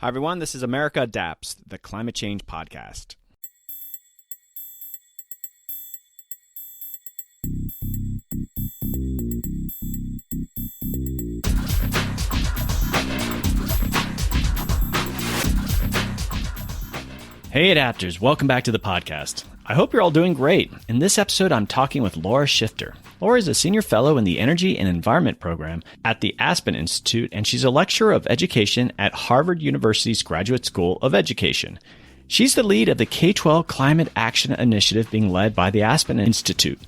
Hi, everyone. This is America Adapts, the climate change podcast. Hey, Adapters. Welcome back to the podcast. I hope you're all doing great. In this episode, I'm talking with Laura Schifter. Laura is a senior fellow in the Energy and Environment program at the Aspen Institute, and she's a lecturer of education at Harvard University's Graduate School of Education. She's the lead of the K12-Climate Action initiative being led by the Aspen Institute.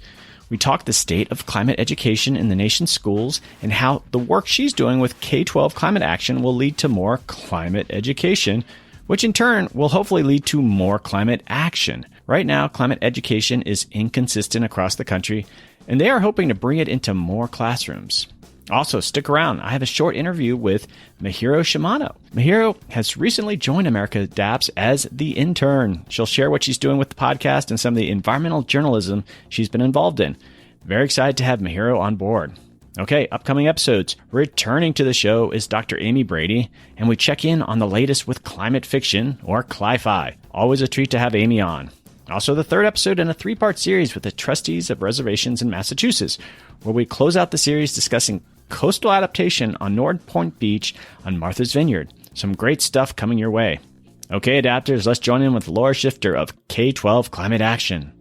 We talk the state of climate education in the nation's schools and how the work she's doing with K12 Climate Action will lead to more climate education, which in turn will hopefully lead to more climate action. Right now, climate education is inconsistent across the country, and they are hoping to bring it into more classrooms. Also, stick around. I have a short interview with Mihiro Shimano. Mihiro has recently joined America Adapts as the intern. She'll share what she's doing with the podcast and some of the environmental journalism she's been involved in. Very excited to have Mihiro on board. Okay, upcoming episodes. Returning to the show is Dr. Amy Brady, and we check in on the latest with climate fiction, or cli-fi. Always a treat to have Amy on. Also, the third episode in a three-part series with the trustees of reservations in Massachusetts, where we close out the series discussing coastal adaptation on Nord Point Beach on Martha's Vineyard. Some great stuff coming your way. Okay, Adapters, let's join in with Laura Schifter of K12 Climate Action.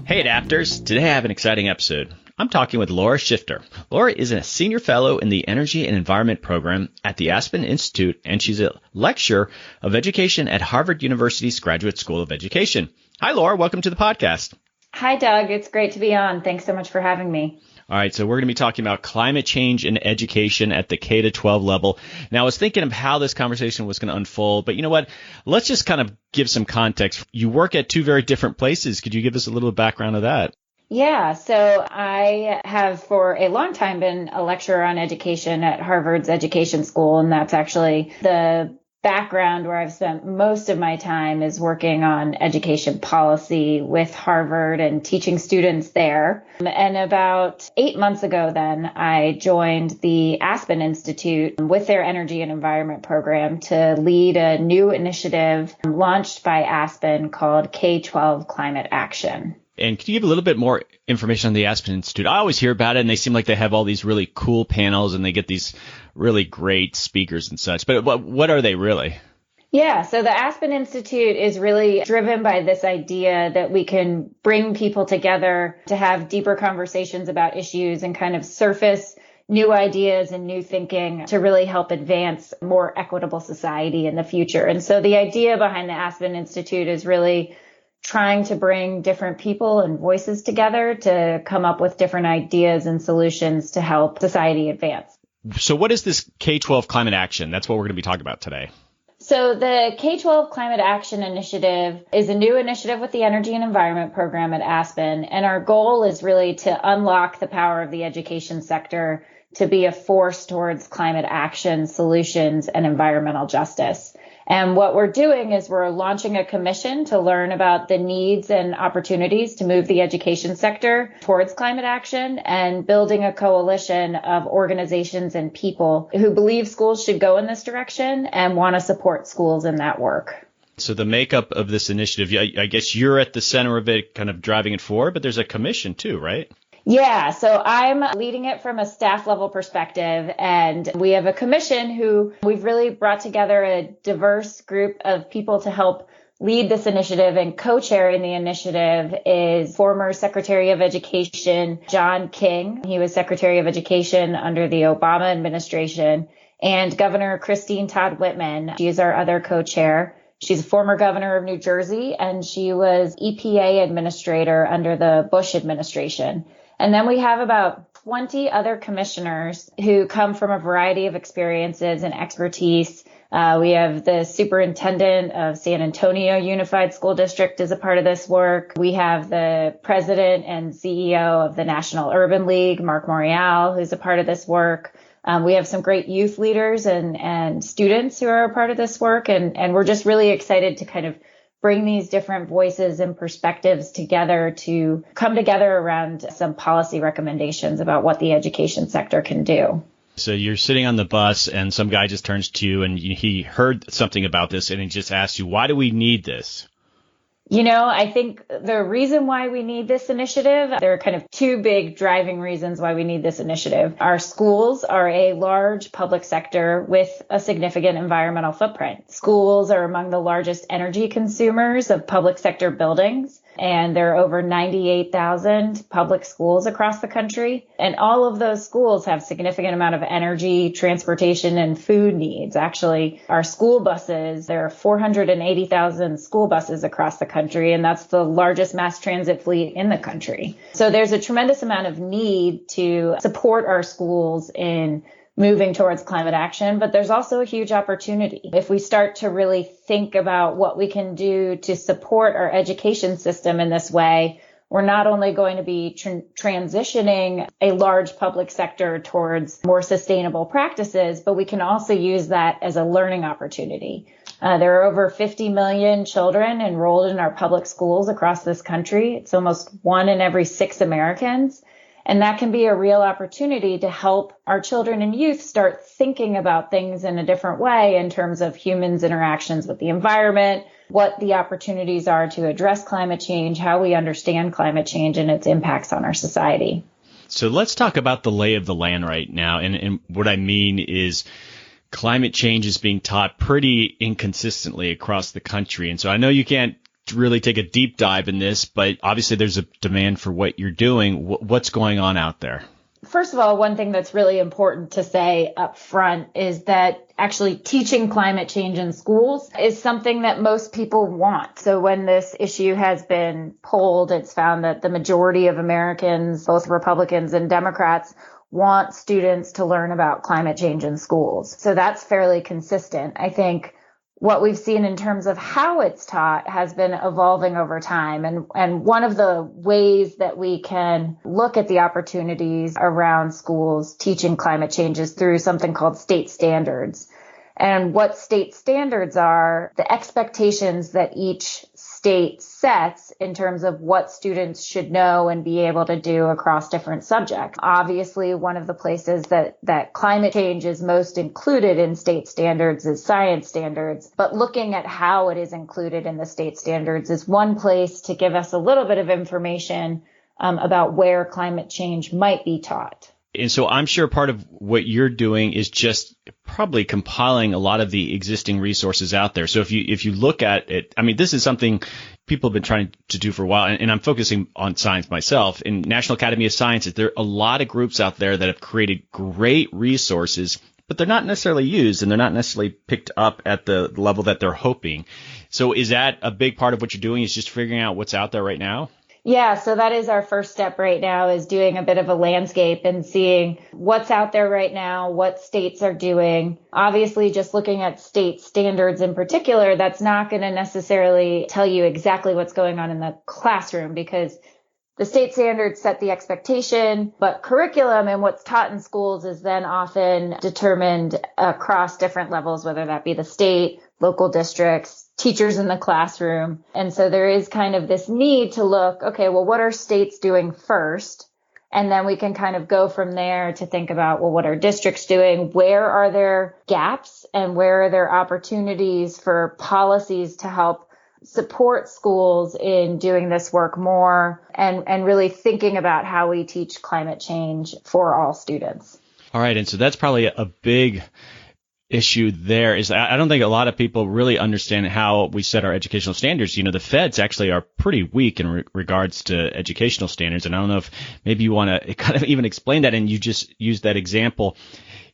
Hey, Adapters. Today I have an exciting episode. I'm talking with Laura Schifter. Laura is a senior fellow in the Energy and Environment program at the Aspen Institute, and she's a lecturer of education at Harvard University's Graduate School of Education. Hi, Laura. Welcome to the podcast. Hi, Doug. It's great to be on. Thanks so much for having me. All right, so we're going to be talking about climate change in education at the K-12 level. Now, I was thinking of how this conversation was going to unfold, but you know what? Let's just kind of give some context. You work at two very different places. Could you give us a little background of that? Yeah, so I have for a long time been a lecturer on education at Harvard's Education School, and that's actually the background where I've spent most of my time is working on education policy with Harvard and teaching students there. And about 8 months ago then, I joined the Aspen Institute with their Energy and Environment program to lead a new initiative launched by Aspen called K12 Climate Action. And can you give a little bit more information on the Aspen Institute? I always hear about it, and they seem like they have all these really cool panels, and they get these really great speakers and such. But what are they really? Yeah, so the Aspen Institute is really driven by this idea that we can bring people together to have deeper conversations about issues and kind of surface new ideas and new thinking to really help advance a more equitable society in the future. And so the idea behind the Aspen Institute is really trying to bring different people and voices together to come up with different ideas and solutions to help society advance. So what is this K-12 Climate Action? That's what we're going to be talking about today. So the K-12 Climate Action Initiative is a new initiative with the Energy and Environment program at Aspen. And our goal is really to unlock the power of the education sector to be a force towards climate action, solutions, and environmental justice. And what we're doing is we're launching a commission to learn about the needs and opportunities to move the education sector towards climate action and building a coalition of organizations and people who believe schools should go in this direction and want to support schools in that work. So the makeup of this initiative, I guess you're at the center of it, kind of driving it forward, but there's a commission too, right? Yeah, so I'm leading it from a staff level perspective, and we have a commission who we've really brought together a diverse group of people to help lead this initiative, and co-chairing the initiative is former Secretary of Education John King. He was Secretary of Education under the Obama administration, and Governor Christine Todd Whitman. She is our other co-chair. She's a former governor of New Jersey, and she was EPA administrator under the Bush administration. And then we have about 20 other commissioners who come from a variety of experiences and expertise. We have the superintendent of San Antonio Unified School District as a part of this work. We have the president and CEO of the National Urban League, Mark Morial, who's a part of this work. We have some great youth leaders and students who are a part of this work. And we're just really excited to kind of bring these different voices and perspectives together to come together around some policy recommendations about what the education sector can do. So you're sitting on the bus and some guy just turns to you and he heard something about this and he just asks you, why do we need this? I think the reason why we need this initiative, there are kind of two big driving reasons why we need this initiative. Our schools are a large public sector with a significant environmental footprint. Schools are among the largest energy consumers of public sector buildings, and there are over 98,000 public schools across the country. And all of those schools have significant amount of energy, transportation, and food needs. Actually, our school buses, there are 480,000 school buses across the country, and that's the largest mass transit fleet in the country. So there's a tremendous amount of need to support our schools in moving towards climate action, but there's also a huge opportunity. If we start to really think about what we can do to support our education system in this way, we're not only going to be transitioning a large public sector towards more sustainable practices, but we can also use that as a learning opportunity. There are over 50 million children enrolled in our public schools across this country. It's almost 1 in every 6 Americans. And that can be a real opportunity to help our children and youth start thinking about things in a different way in terms of humans' interactions with the environment, what the opportunities are to address climate change, how we understand climate change and its impacts on our society. So let's talk about the lay of the land right now. And what I mean is climate change is being taught pretty inconsistently across the country. And so I know you can't really take a deep dive in this, but obviously there's a demand for what you're doing. What's going on out there? First of all, one thing that's really important to say up front is that actually teaching climate change in schools is something that most people want. So when this issue has been polled, it's found that the majority of Americans, both Republicans and Democrats, want students to learn about climate change in schools. So that's fairly consistent. I think what we've seen in terms of how it's taught has been evolving over time. And one of the ways that we can look at the opportunities around schools teaching climate change is through something called state standards. And what state standards are, the expectations that each state sets in terms of what students should know and be able to do across different subjects. Obviously, one of the places that climate change is most included in state standards is science standards, but looking at how it is included in the state standards is one place to give us a little bit of information about where climate change might be taught. And so I'm sure part of what you're doing is just probably compiling a lot of the existing resources out there. So if you look at it, I mean, this is something people have been trying to do for a while, and I'm focusing on science myself. In National Academy of Sciences, there are a lot of groups out there that have created great resources, but they're not necessarily used and they're not necessarily picked up at the level that they're hoping. So is that a big part of what you're doing, is just figuring out what's out there right now? Yeah, so that is our first step right now, is doing a bit of a landscape and seeing what's out there right now, what states are doing. Obviously, just looking at state standards in particular, that's not going to necessarily tell you exactly what's going on in the classroom, because the state standards set the expectation, but curriculum and what's taught in schools is then often determined across different levels, whether that be the state, local districts, teachers in the classroom. And so there is kind of this need to look, okay, well, what are states doing first? And then we can kind of go from there to think about, well, what are districts doing? Where are there gaps and where are there opportunities for policies to help support schools in doing this work more and really thinking about how we teach climate change for all students. All right. And so that's probably a big issue there. Is I don't think a lot of people really understand how we set our educational standards. You know, the feds actually are pretty weak in regards to educational standards. And I don't know if maybe you want to kind of even explain that. And you just used that example.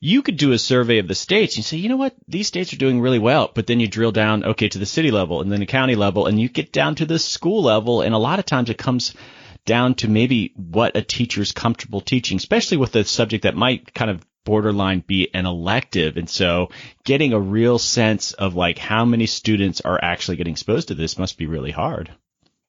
You could do a survey of the states and say, you know what, these states are doing really well. But then you drill down, okay, to the city level and then the county level, and you get down to the school level. And a lot of times it comes down to maybe what a teacher's comfortable teaching, especially with a subject that might kind of borderline be an elective. And so getting a real sense of like how many students are actually getting exposed to this must be really hard.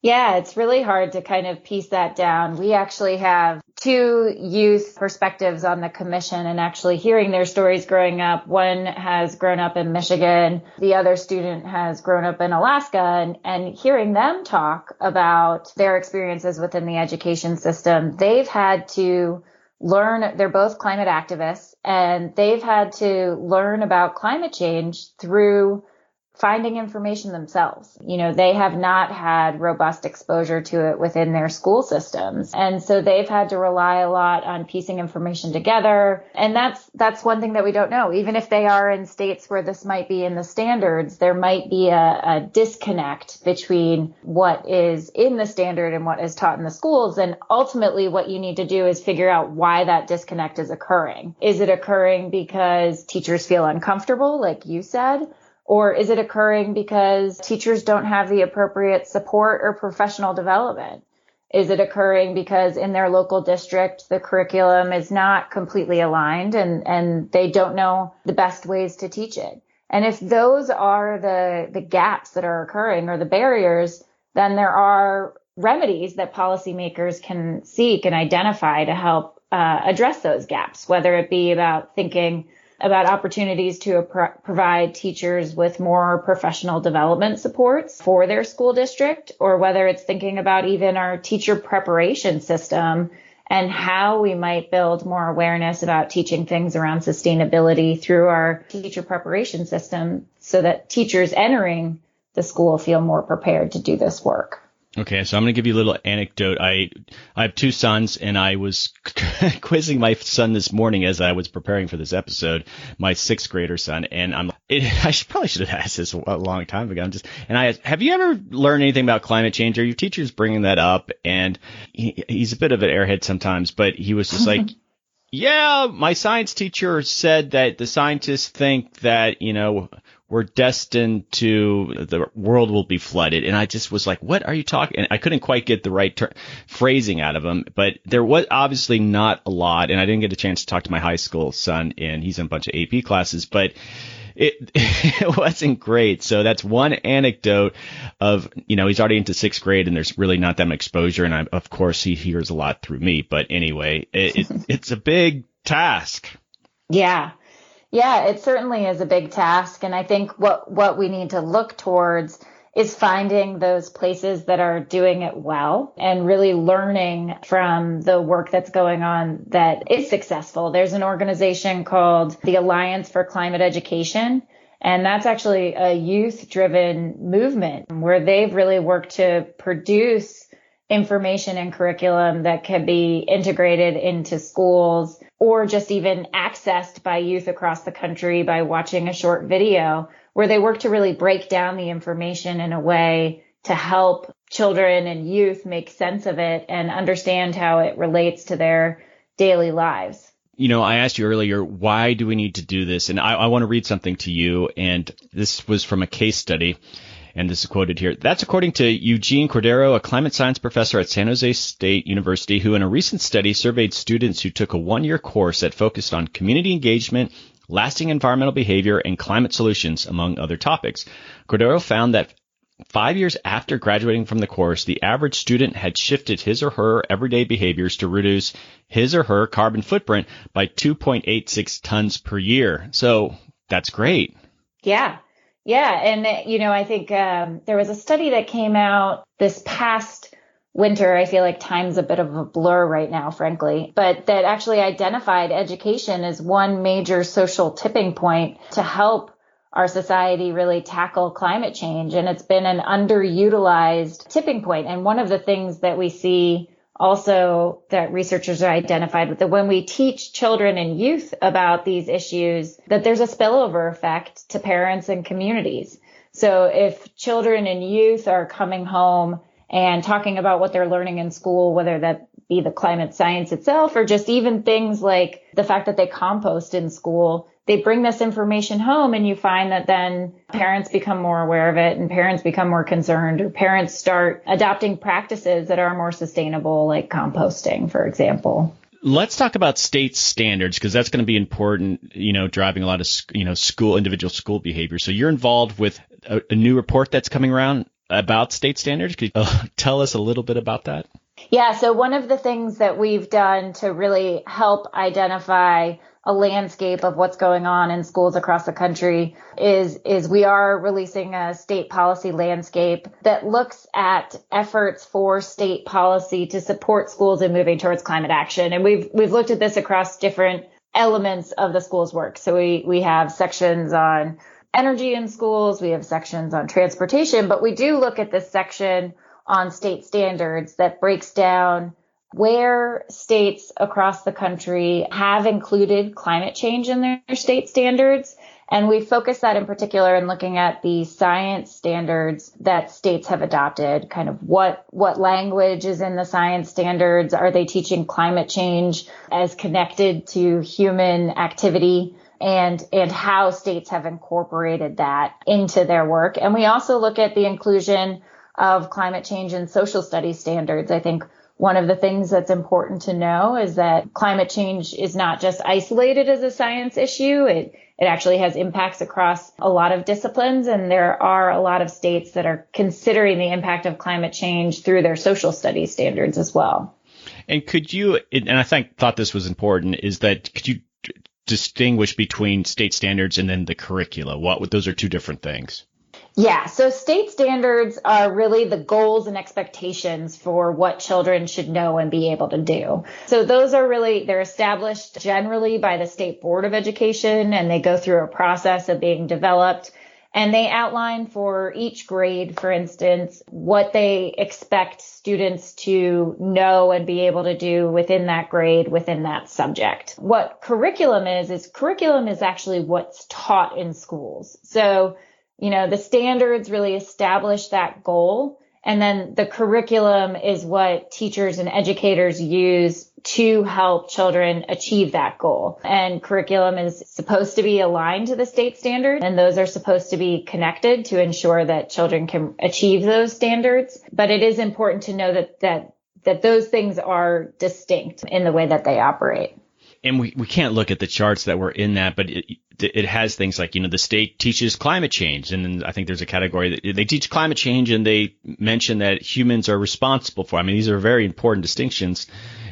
Yeah, it's really hard to kind of piece that down. We actually have 2 youth perspectives on the commission, and actually hearing their stories growing up. One has grown up in Michigan. The other student has grown up in Alaska, and hearing them talk about their experiences within the education system, they've had to they're both climate activists, and they've had to learn about climate change through finding information themselves. They have not had robust exposure to it within their school systems. And so they've had to rely a lot on piecing information together. And that's one thing that we don't know. Even if they are in states where this might be in the standards, there might be a disconnect between what is in the standard and what is taught in the schools. And ultimately what you need to do is figure out why that disconnect is occurring. Is it occurring because teachers feel uncomfortable, like you said? Or is it occurring because teachers don't have the appropriate support or professional development? Is it occurring because in their local district, the curriculum is not completely aligned and they don't know the best ways to teach it? And if those are the gaps that are occurring or the barriers, then there are remedies that policymakers can seek and identify to help address those gaps, whether it be about thinking about opportunities to provide teachers with more professional development supports for their school district, or whether it's thinking about even our teacher preparation system and how we might build more awareness about teaching things around sustainability through our teacher preparation system so that teachers entering the school feel more prepared to do this work. Okay, so I'm going to give you a little anecdote. I have two sons, and I was quizzing my son this morning as I was preparing for this episode, my sixth grader son, and I probably should have asked this a long time ago. I asked, have you ever learned anything about climate change? Are your teachers bringing that up? And he's a bit of an airhead sometimes, but he was just like, yeah, my science teacher said that the scientists think that, we're destined to, the world will be flooded. And I just was like, what are you talking? And I couldn't quite get the right phrasing out of him, but there was obviously not a lot. And I didn't get a chance to talk to my high school son, and he's in a bunch of AP classes, but it wasn't great. So that's one anecdote of, he's already into sixth grade and there's really not that much exposure. And of course he hears a lot through me, but anyway, it's a big task. Yeah. Yeah, it certainly is a big task. And I think what we need to look towards is finding those places that are doing it well and really learning from the work that's going on that is successful. There's an organization called the Alliance for Climate Education, and that's actually a youth-driven movement where they've really worked to produce information and curriculum that can be integrated into schools or just even accessed by youth across the country by watching a short video, where they work to really break down the information in a way to help children and youth make sense of it and understand how it relates to their daily lives. I asked you earlier, why do we need to do this? And I want to read something to you. And this was from a case study. And this is quoted here. That's according to Eugene Cordero, a climate science professor at San Jose State University, who in a recent study surveyed students who took a one-year course that focused on community engagement, lasting environmental behavior, and climate solutions, among other topics. Cordero found that 5 years after graduating from the course, the average student had shifted his or her everyday behaviors to reduce his or her carbon footprint by 2.86 tons per year. So that's great. Yeah. Yeah. And, I think there was a study that came out this past winter. I feel like time's a bit of a blur right now, frankly, but that actually identified education as one major social tipping point to help our society really tackle climate change. And it's been an underutilized tipping point. And one of the things that we see also that researchers have identified with that when we teach children and youth about these issues, that there's a spillover effect to parents and communities. So if children and youth are coming home and talking about what they're learning in school, whether that be the climate science itself or just even things like the fact that they compost in school, they bring this information home and you find that then parents become more aware of it and parents become more concerned, or parents start adopting practices that are more sustainable, like composting, for example. Let's talk about state standards, because that's going to be important, driving a lot of, individual school behavior. So you're involved with a new report that's coming around about state standards. Could you tell us a little bit about that? Yeah. So one of the things that we've done to really help identify a landscape of what's going on in schools across the country is we are releasing a state policy landscape that looks at efforts for state policy to support schools in moving towards climate action. And we've looked at this across different elements of the school's work. So we have sections on energy in schools, we have sections on transportation, but we do look at this section on state standards that breaks down where states across the country have included climate change in their state standards. And we focus that in particular in looking at the science standards that states have adopted, kind of what language is in the science standards. Are they teaching climate change as connected to human activity? And how states have incorporated that into their work. And we also look at the inclusion of climate change in social studies standards. I think one of the things that's important to know is that climate change is not just isolated as a science issue. It actually has impacts across a lot of disciplines, and there are a lot of states that are considering the impact of climate change through their social studies standards as well. And could you, and I thought this was important, is that could you distinguish between state standards and then the curricula? Those are two different things. Yeah, so state standards are really the goals and expectations for what children should know and be able to do. So those are they're established generally by the State Board of Education, and they go through a process of being developed. And they outline for each grade, for instance, what they expect students to know and be able to do within that grade, within that subject. What curriculum is actually what's taught in schools. So the standards really establish that goal. And then the curriculum is what teachers and educators use to help children achieve that goal. And curriculum is supposed to be aligned to the state standard, and those are supposed to be connected to ensure that children can achieve those standards. But it is important to know that those things are distinct in the way that they operate. And we can't look at the charts that were in that, but it has things like, the state teaches climate change. And then I think there's a category that they teach climate change and they mention that humans are responsible for. I mean, these are very important distinctions.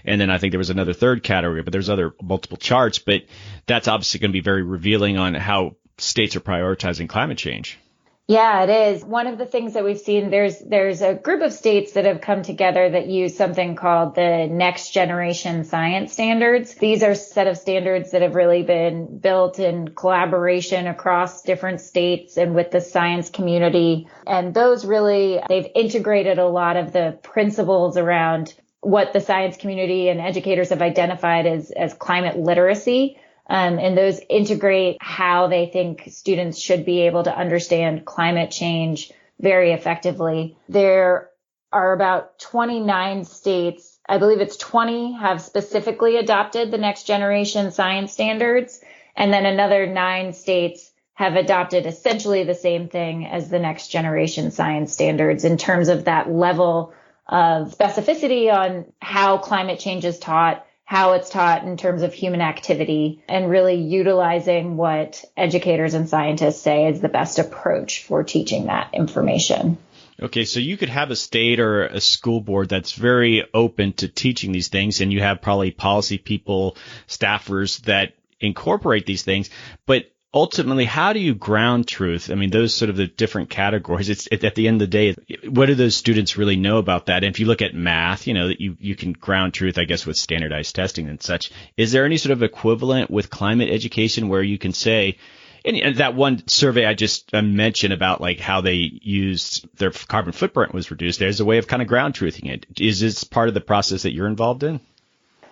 And then I think there was another third category, but there's other multiple charts. But that's obviously going to be very revealing on how states are prioritizing climate change. Yeah, it is. One of the things that we've seen, there's a group of states that have come together that use something called the Next Generation Science Standards. These are a set of standards that have really been built in collaboration across different states and with the science community. And those they've integrated a lot of the principles around what the science community and educators have identified as climate literacy. And those integrate how they think students should be able to understand climate change very effectively. There are about 29 states, I believe it's 20, have specifically adopted the Next Generation Science Standards. And then another 9 states have adopted essentially the same thing as the Next Generation Science Standards in terms of that level of specificity on how climate change is taught, how it's taught in terms of human activity, and really utilizing what educators and scientists say is the best approach for teaching that information. Okay, so you could have a state or a school board that's very open to teaching these things, and you have probably policy people, staffers that incorporate these things, but ultimately, how do you ground truth? I mean, those sort of the different categories. It's at the end of the day, what do those students really know about that? And if you look at math, you can ground truth, I guess, with standardized testing and such. Is there any sort of equivalent with climate education where you can say, and that one survey I just mentioned about like how they used their carbon footprint was reduced, there's a way of kind of ground truthing it. Is this part of the process that you're involved in?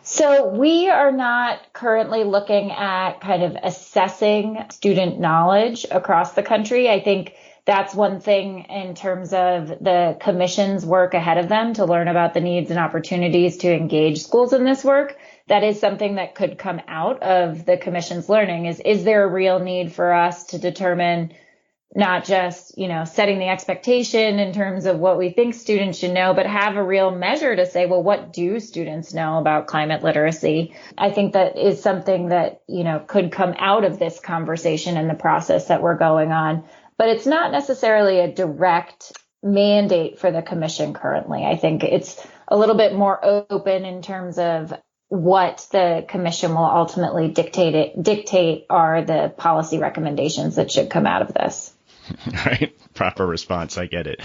So we are not currently looking at kind of assessing student knowledge across the country. I think that's one thing in terms of the commission's work ahead of them to learn about the needs and opportunities to engage schools in this work. That is something that could come out of the commission's learning is there a real need for us to determine not just, setting the expectation in terms of what we think students should know, but have a real measure to say, well, what do students know about climate literacy? I think that is something that, could come out of this conversation and the process that we're going on. But it's not necessarily a direct mandate for the commission currently. I think it's a little bit more open in terms of what the commission will ultimately dictate are the policy recommendations that should come out of this. Right. Proper response. I get it.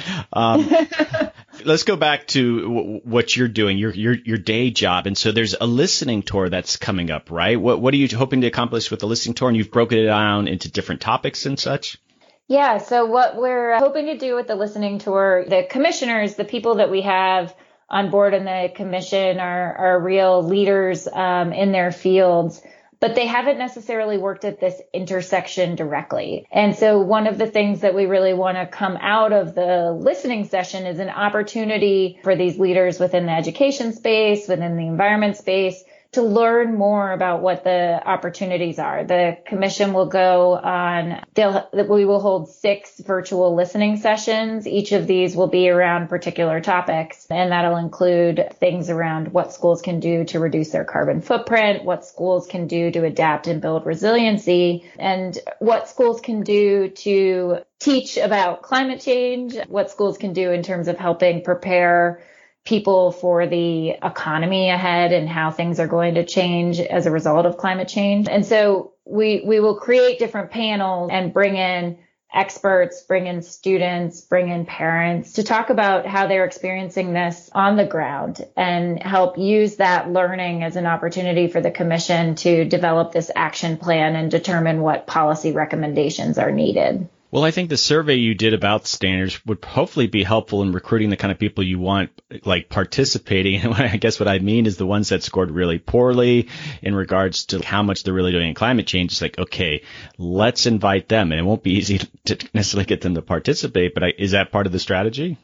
Let's go back to what you're doing, your day job. And so there's a listening tour that's coming up, right? What are you hoping to accomplish with the listening tour? And you've broken it down into different topics and such? Yeah. So what we're hoping to do with the listening tour, the commissioners, the people that we have on board in the commission are real leaders in their fields, but they haven't necessarily worked at this intersection directly. And so one of the things that we really want to come out of the listening session is an opportunity for these leaders within the education space, within the environment space, to learn more about what the opportunities are. The commission will go on, we will hold 6 virtual listening sessions. Each of these will be around particular topics, and that'll include things around what schools can do to reduce their carbon footprint, what schools can do to adapt and build resiliency, and what schools can do to teach about climate change, what schools can do in terms of helping prepare people for the economy ahead and how things are going to change as a result of climate change. And so we will create different panels and bring in experts, bring in students, bring in parents to talk about how they're experiencing this on the ground and help use that learning as an opportunity for the commission to develop this action plan and determine what policy recommendations are needed. Well, I think the survey you did about standards would hopefully be helpful in recruiting the kind of people you want, like participating. And I guess what I mean is the ones that scored really poorly in regards to how much they're really doing in climate change. It's like, okay, let's invite them. And it won't be easy to necessarily get them to participate. But is that part of the strategy?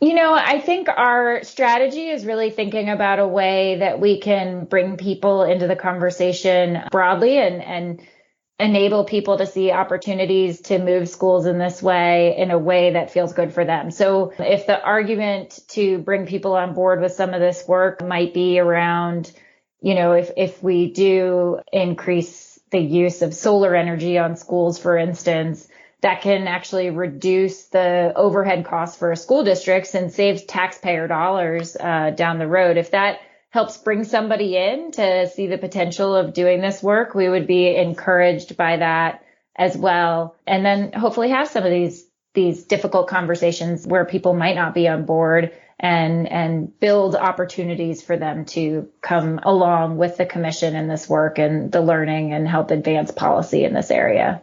You know, I think our strategy is really thinking about a way that we can bring people into the conversation broadly and enable people to see opportunities to move schools in this way, in a way that feels good for them. So if the argument to bring people on board with some of this work might be around, you know, if we do increase the use of solar energy on schools, for instance, that can actually reduce the overhead costs for school districts and saves taxpayer dollars down the road. If that helps bring somebody in to see the potential of doing this work, we would be encouraged by that as well. And then hopefully have some of these difficult conversations where people might not be on board and build opportunities for them to come along with the commission in this work and the learning and help advance policy in this area.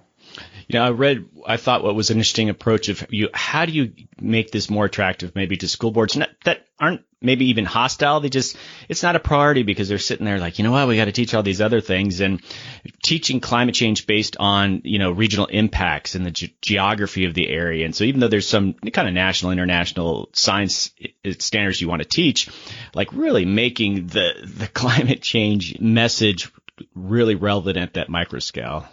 You know, I thought what was an interesting approach of how do you make this more attractive maybe to school boards that aren't maybe even hostile. It's not a priority because they're sitting there like, you know what, we got to teach all these other things, and teaching climate change based on, you know, regional impacts and the geography of the area. And so even though there's some kind of national, international science standards you want to teach, like really making the climate change message really relevant at that micro scale.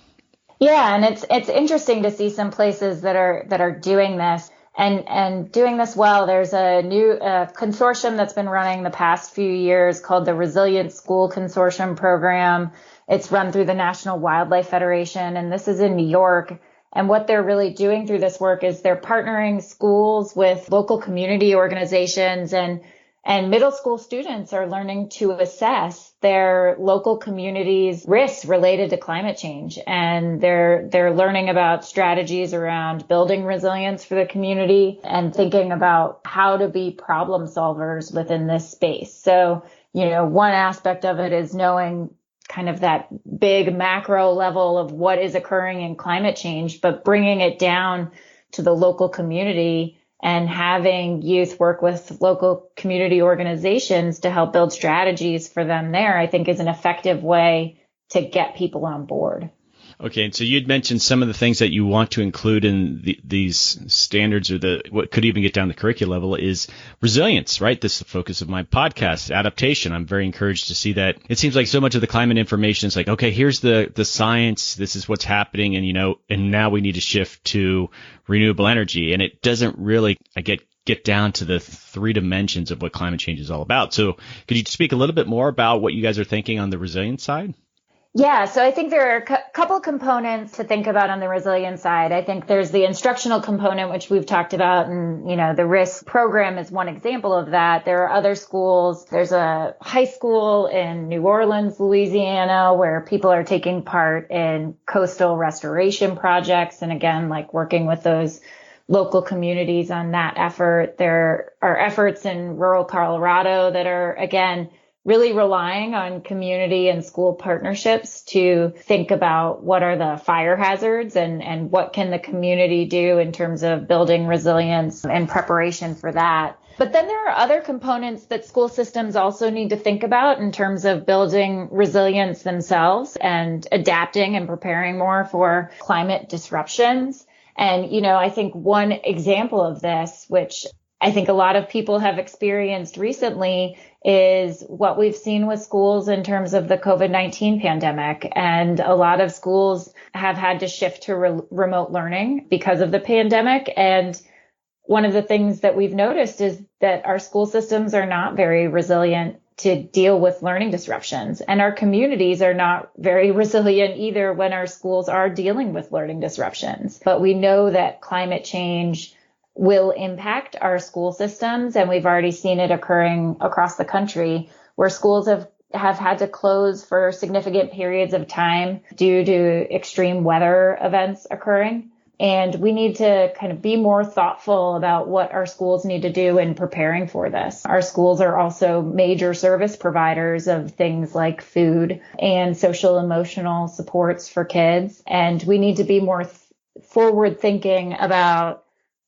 Yeah, and it's interesting to see some places that are doing this and doing this well. There's a new consortium that's been running the past few years called the Resilient School Consortium Program. It's run through the National Wildlife Federation, and this is in New York. And what they're really doing through this work is they're partnering schools with local community organizations, and middle school students are learning to assess their local community's risks related to climate change. And they're learning about strategies around building resilience for the community and thinking about how to be problem solvers within this space. So, you know, one aspect of it is knowing kind of that big macro level of what is occurring in climate change, but bringing it down to the local community and having youth work with local community organizations to help build strategies for them there, I think is an effective way to get people on board. Okay, and so you'd mentioned some of the things that you want to include in these standards, or what could even get down the curricula level, is resilience, right? This is the focus of my podcast, adaptation. I'm very encouraged to see that. It seems like so much of the climate information is like, okay, here's the science, this is what's happening, and now we need to shift to renewable energy, and it doesn't really get down to the 3 dimensions of what climate change is all about. So could you speak a little bit more about what you guys are thinking on the resilience side? Yeah, so I think there are a couple components to think about on the resilience side. I think there's the instructional component, which we've talked about, and, the RISC program is one example of that. There are other schools. There's a high school in New Orleans, Louisiana, where people are taking part in coastal restoration projects. And again, like working with those local communities on that effort. There are efforts in rural Colorado that are, again, really relying on community and school partnerships to think about what are the fire hazards and what can the community do in terms of building resilience and preparation for that. But then there are other components that school systems also need to think about in terms of building resilience themselves and adapting and preparing more for climate disruptions. And, I think one example of this, which I think a lot of people have experienced recently, is what we've seen with schools in terms of the COVID-19 pandemic. And a lot of schools have had to shift to remote learning because of the pandemic. And one of the things that we've noticed is that our school systems are not very resilient to deal with learning disruptions. And our communities are not very resilient either when our schools are dealing with learning disruptions. But we know that climate change will impact our school systems. And we've already seen it occurring across the country where schools have had to close for significant periods of time due to extreme weather events occurring. And we need to kind of be more thoughtful about what our schools need to do in preparing for this. Our schools are also major service providers of things like food and social emotional supports for kids. And we need to be more forward thinking about,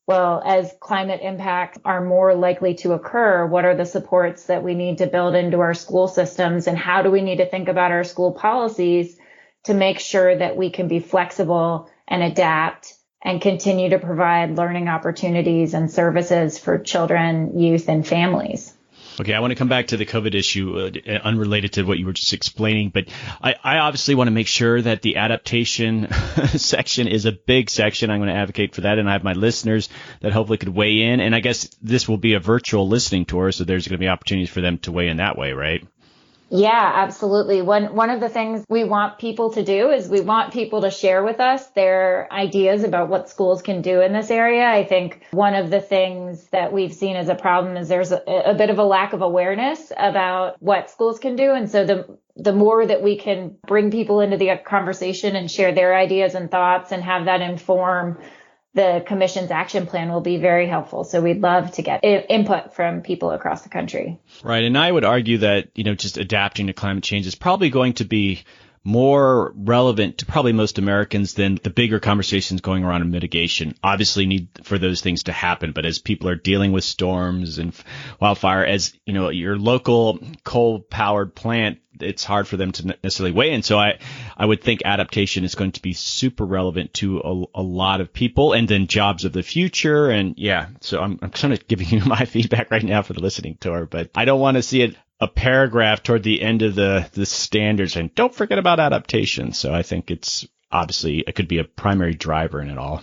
well, as climate impacts are more likely to occur, what are the supports that we need to build into our school systems? And how do we need to think about our school policies to make sure that we can be flexible and adapt and continue to provide learning opportunities and services for children, youth, and families? Okay, I want to come back to the COVID issue, unrelated to what you were just explaining, but I obviously want to make sure that the adaptation section is a big section. I'm going to advocate for that, and I have my listeners that hopefully could weigh in. And I guess this will be a virtual listening tour, so there's going to be opportunities for them to weigh in that way, right? Yeah, absolutely. One of the things we want people to do is we want people to share with us their ideas about what schools can do in this area. I think one of the things that we've seen as a problem is there's a bit of a lack of awareness about what schools can do. And so the more that we can bring people into the conversation and share their ideas and thoughts and have that inform the Commission's action plan will be very helpful. So we'd love to get input from people across the country. Right. And I would argue that, just adapting to climate change is probably going to be more relevant to probably most Americans than the bigger conversations going around in mitigation. Obviously need for those things to happen. But as people are dealing with storms and wildfire, as your local coal-powered plant, it's hard for them to necessarily weigh in. So I would think adaptation is going to be super relevant to a lot of people, and then jobs of the future. And yeah, so I'm kind of giving you my feedback right now for the listening tour, but I don't want to see a paragraph toward the end of the standards and don't forget about adaptation. So I think it's obviously, it could be a primary driver in it all.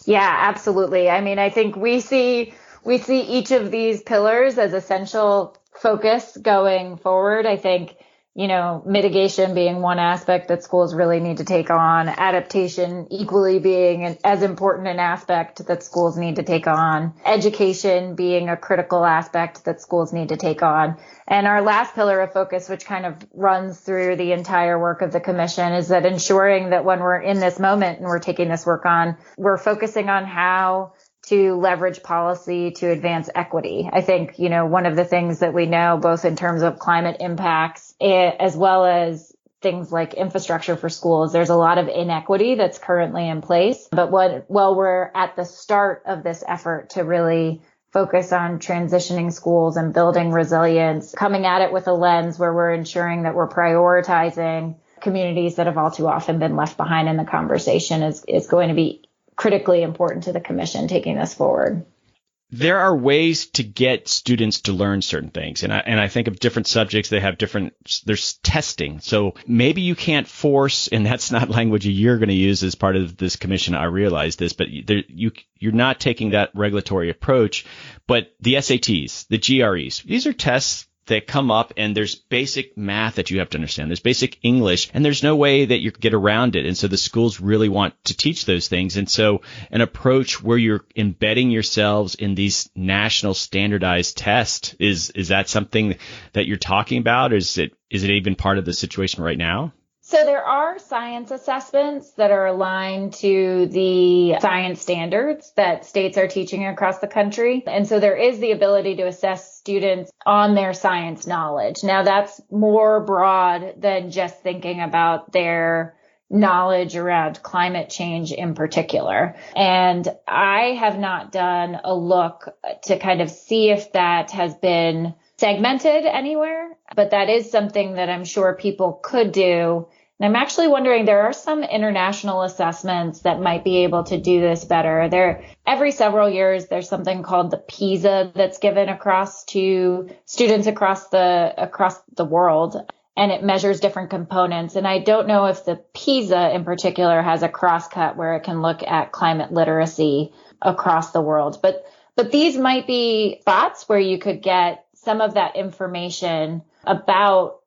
Yeah, absolutely. I mean, I think we see each of these pillars as essential focus going forward. I think, mitigation being one aspect that schools really need to take on, adaptation equally being as important an aspect that schools need to take on, education being a critical aspect that schools need to take on. And our last pillar of focus, which kind of runs through the entire work of the Commission, is that ensuring that when we're in this moment and we're taking this work on, we're focusing on how to leverage policy to advance equity. I think, one of the things that we know, both in terms of climate impacts as well as things like infrastructure for schools, there's a lot of inequity that's currently in place. But while we're at the start of this effort to really focus on transitioning schools and building resilience, coming at it with a lens where we're ensuring that we're prioritizing communities that have all too often been left behind in the conversation is going to be critically important to the Commission taking this forward. There are ways to get students to learn certain things. And I think of different subjects, they have there's testing. So maybe you can't force, and that's not language you're going to use as part of this Commission. I realize this, but you're not taking that regulatory approach. But the SATs, the GREs, these are tests that come up and there's basic math that you have to understand. There's basic English and there's no way that you can get around it. And so the schools really want to teach those things. And so an approach where you're embedding yourselves in these national standardized tests, is that something that you're talking about? Or is it even part of the situation right now? So there are science assessments that are aligned to the science standards that states are teaching across the country. And so there is the ability to assess students on their science knowledge. Now that's more broad than just thinking about their knowledge around climate change in particular. And I have not done a look to kind of see if that has been segmented anywhere, but that is something that I'm sure people could do. And I'm actually wondering, there are some international assessments that might be able to do this better. Every several years, there's something called the PISA that's given across to students across the world, and it measures different components. And I don't know if the PISA in particular has a crosscut where it can look at climate literacy across the world. But these might be spots where you could get some of that information about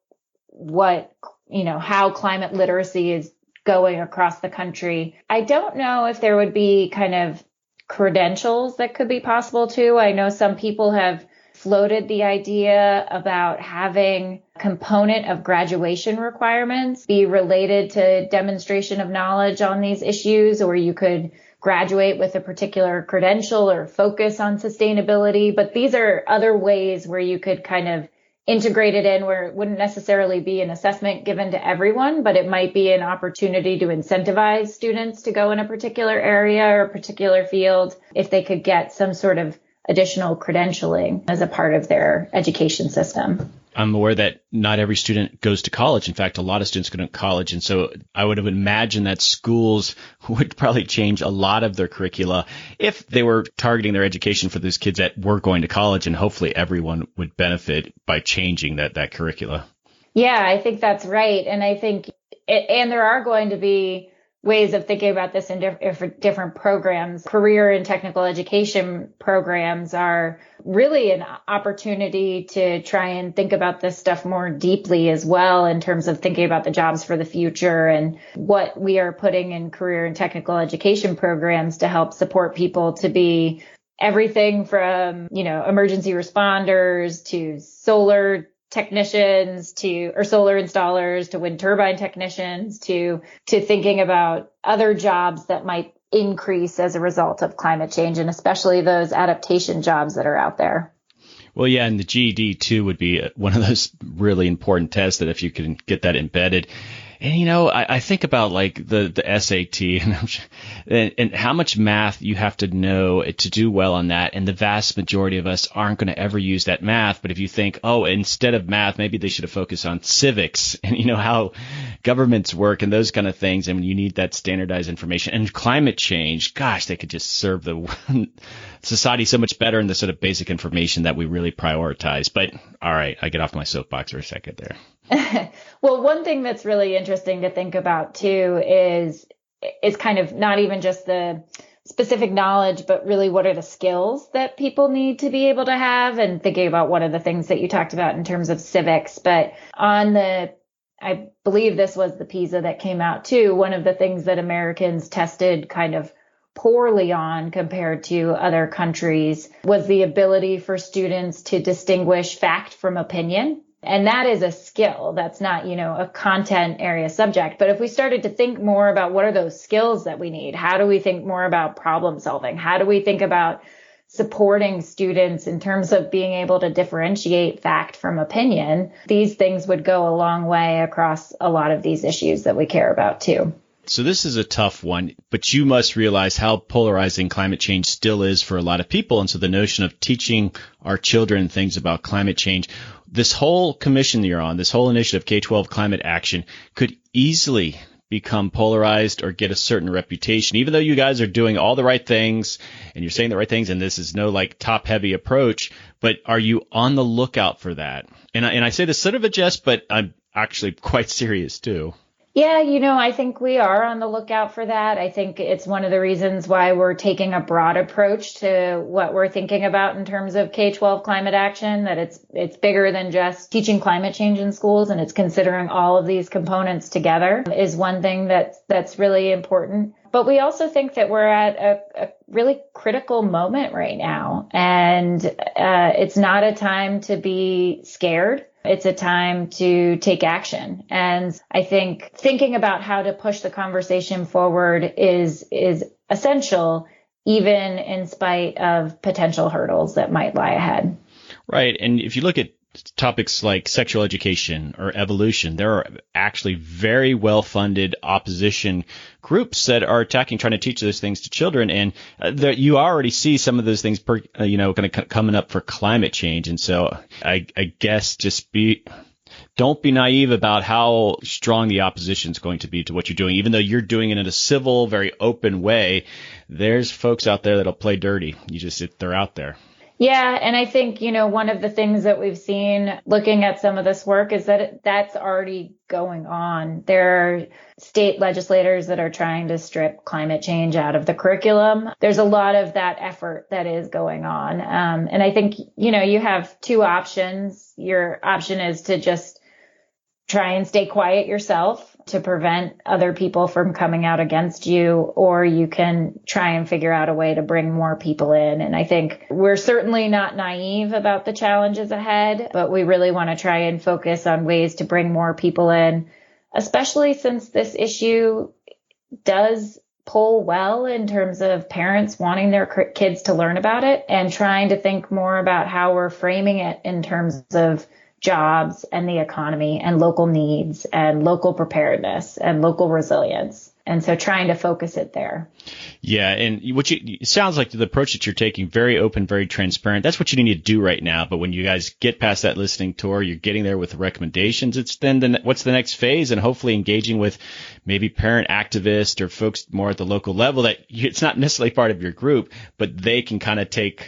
how climate literacy is going across the country. I don't know if there would be kind of credentials that could be possible too. I know some people have floated the idea about having a component of graduation requirements be related to demonstration of knowledge on these issues, or you could graduate with a particular credential or focus on sustainability. But these are other ways where you could kind of integrate it in, where it wouldn't necessarily be an assessment given to everyone, but it might be an opportunity to incentivize students to go in a particular area or a particular field if they could get some sort of additional credentialing as a part of their education system. I'm aware that not every student goes to college. In fact, a lot of students go to college. And so I would have imagined that schools would probably change a lot of their curricula if they were targeting their education for those kids that were going to college. And hopefully everyone would benefit by changing that curricula. Yeah, I think that's right. And I think, and there are going to be ways of thinking about this in different programs. Career and technical education programs are really an opportunity to try and think about this stuff more deeply as well, in terms of thinking about the jobs for the future and what we are putting in career and technical education programs to help support people to be everything from, emergency responders to solar technicians or solar installers to wind turbine technicians to thinking about other jobs that might increase as a result of climate change, and especially those adaptation jobs that are out there. Well, yeah, and the GED too would be one of those really important tests that if you can get that embedded. And, I think about like the SAT and how much math you have to know to do well on that. And the vast majority of us aren't going to ever use that math. But if you think, instead of math, maybe they should have focused on civics and, how governments work and those kind of things. And you need that standardized information. And climate change, gosh, they could just serve the society so much better in the sort of basic information that we really prioritize. But all right, I get off my soapbox for a second there. Well, one thing that's really interesting to think about too is kind of not even just the specific knowledge, but really what are the skills that people need to be able to have, and thinking about one of the things that you talked about in terms of civics. But I believe this was the PISA that came out too. One of the things that Americans tested kind of poorly on compared to other countries was the ability for students to distinguish fact from opinion. And that is a skill. That's not, a content area subject. But if we started to think more about what are those skills that we need, how do we think more about problem solving? How do we think about supporting students in terms of being able to differentiate fact from opinion? These things would go a long way across a lot of these issues that we care about too. So this is a tough one, but you must realize how polarizing climate change still is for a lot of people. And so the notion of teaching our children things about climate change, this whole commission you're on, this whole initiative, K12-Climate Action, could easily become polarized or get a certain reputation, even though you guys are doing all the right things and you're saying the right things. And this is no like top heavy approach, but are you on the lookout for that? And I say this sort of a jest, but I'm actually quite serious too. Yeah, I think we are on the lookout for that. I think it's one of the reasons why we're taking a broad approach to what we're thinking about in terms of K-12 climate action, that it's bigger than just teaching climate change in schools, and it's considering all of these components together is one thing that's really important. But we also think that we're at a really critical moment right now, and it's not a time to be scared. It's a time to take action. And I think thinking about how to push the conversation forward is essential, even in spite of potential hurdles that might lie ahead. Right. And if you look at topics like sexual education or evolution, there are actually very well-funded opposition groups that are trying to teach those things to children. And you already see some of those things, coming up for climate change. And so I guess don't be naive about how strong the opposition is going to be to what you're doing. Even though you're doing it in a civil, very open way, there's folks out there that'll play dirty. They're out there. Yeah. And I think, one of the things that we've seen looking at some of this work is that that's already going on. There are state legislators that are trying to strip climate change out of the curriculum. There's a lot of that effort that is going on. And I think, you have two options. Your option is to just try and stay quiet yourself to prevent other people from coming out against you, or you can try and figure out a way to bring more people in. And I think we're certainly not naive about the challenges ahead, but we really want to try and focus on ways to bring more people in, especially since this issue does pull well in terms of parents wanting their kids to learn about it, and trying to think more about how we're framing it in terms of jobs and the economy and local needs and local preparedness and local resilience. And so trying to focus it there. Yeah. And it sounds like the approach that you're taking, very open, very transparent. That's what you need to do right now. But when you guys get past that listening tour, you're getting there with recommendations. It's then what's the next phase, and hopefully engaging with maybe parent activists or folks more at the local level that it's not necessarily part of your group, but they can kind of take